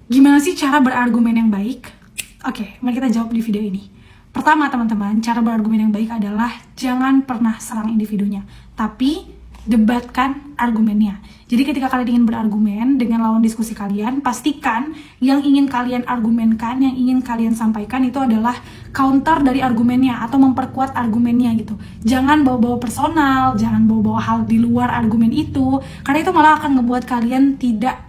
Gimana sih cara berargumen yang baik? Oke, mari kita jawab di video ini. Pertama teman-teman, cara berargumen yang baik adalah jangan pernah serang individunya, tapi debatkan argumennya. Jadi ketika kalian ingin berargumen dengan lawan diskusi kalian, pastikan yang ingin kalian argumenkan, yang ingin kalian sampaikan itu adalah counter dari argumennya atau memperkuat argumennya gitu. Jangan bawa-bawa personal, jangan bawa-bawa hal di luar argumen itu, karena itu malah akan ngebuat kalian tidak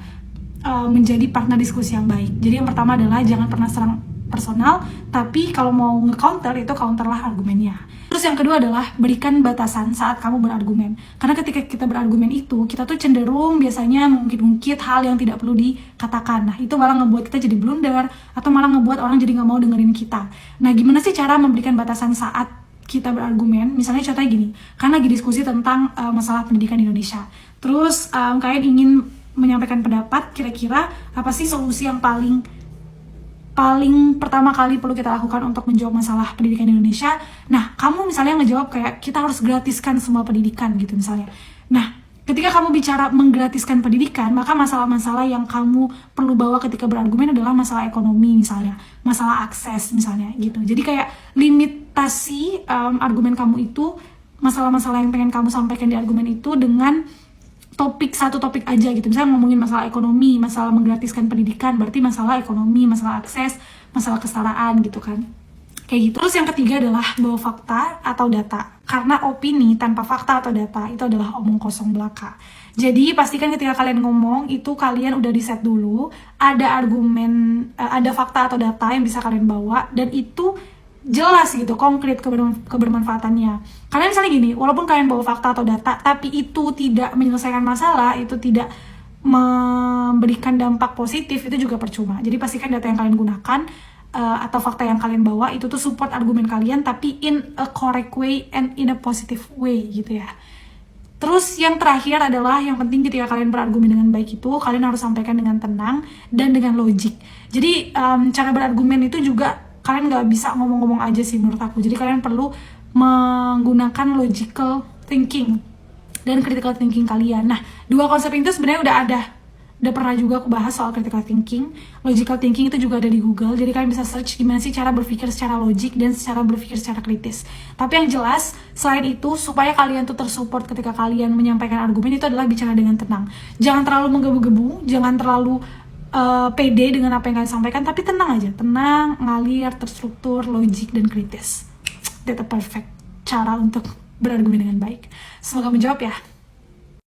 menjadi partner diskusi yang baik. Jadi yang pertama adalah jangan pernah serang personal, tapi kalau mau nge-counter itu counterlah argumennya. Terus yang kedua adalah berikan batasan saat kamu berargumen. Karena ketika kita berargumen itu, kita tuh cenderung biasanya mengungkit-ungkit hal yang tidak perlu dikatakan. Nah, itu malah ngebuat kita jadi blunder, atau malah ngebuat orang jadi nggak mau dengerin kita. Nah, gimana sih cara memberikan batasan saat kita berargumen? Misalnya contohnya gini, kan lagi diskusi tentang masalah pendidikan di Indonesia. Terus kalian ingin menyampaikan pendapat, kira-kira apa sih solusi yang paling pertama kali perlu kita lakukan untuk menjawab masalah pendidikan di Indonesia. Nah, kamu misalnya ngejawab kayak kita harus gratiskan semua pendidikan gitu misalnya. Nah, ketika kamu bicara menggratiskan pendidikan, maka masalah-masalah yang kamu perlu bawa ketika berargumen adalah masalah ekonomi misalnya, masalah akses misalnya gitu. Jadi kayak limitasi argumen kamu itu, masalah-masalah yang pengen kamu sampaikan di argumen itu dengan satu topik aja gitu. Misalnya ngomongin masalah ekonomi, masalah menggratiskan pendidikan, berarti masalah ekonomi, masalah akses, masalah kesetaraan gitu kan. Kayak gitu. Terus yang ketiga adalah bawa fakta atau data. Karena opini tanpa fakta atau data itu adalah omong kosong belaka. Jadi pastikan ketika kalian ngomong itu kalian udah riset dulu, ada argumen, ada fakta atau data yang bisa kalian bawa, dan itu jelas gitu, konkret kebermanfaatannya. Karena misalnya gini, walaupun kalian bawa fakta atau data, tapi itu tidak menyelesaikan masalah, itu tidak memberikan dampak positif, itu juga percuma. Jadi pastikan data yang kalian gunakan atau fakta yang kalian bawa itu tuh support argumen kalian, tapi in a correct way and in a positive way gitu ya. Terus yang terakhir adalah yang penting ketika kalian berargumen dengan baik itu, kalian harus sampaikan dengan tenang dan dengan logik. Jadi cara berargumen itu juga kalian nggak bisa ngomong-ngomong aja sih menurut aku. Jadi kalian perlu menggunakan logical thinking dan critical thinking kalian. Nah, dua konsep itu sebenarnya udah pernah juga aku bahas soal critical thinking. Logical thinking itu juga ada di Google. Jadi kalian bisa search gimana sih cara berpikir secara logik dan cara berpikir secara kritis. Tapi yang jelas, selain itu, supaya kalian tuh tersupport ketika kalian menyampaikan argumen, itu adalah bicara dengan tenang. Jangan terlalu menggebu-gebu, jangan terlalu pede dengan apa yang kalian sampaikan, tapi tenang aja, tenang, ngalir, terstruktur, logik, dan kritis. That's a perfect cara untuk berargumen dengan baik. Semoga menjawab ya.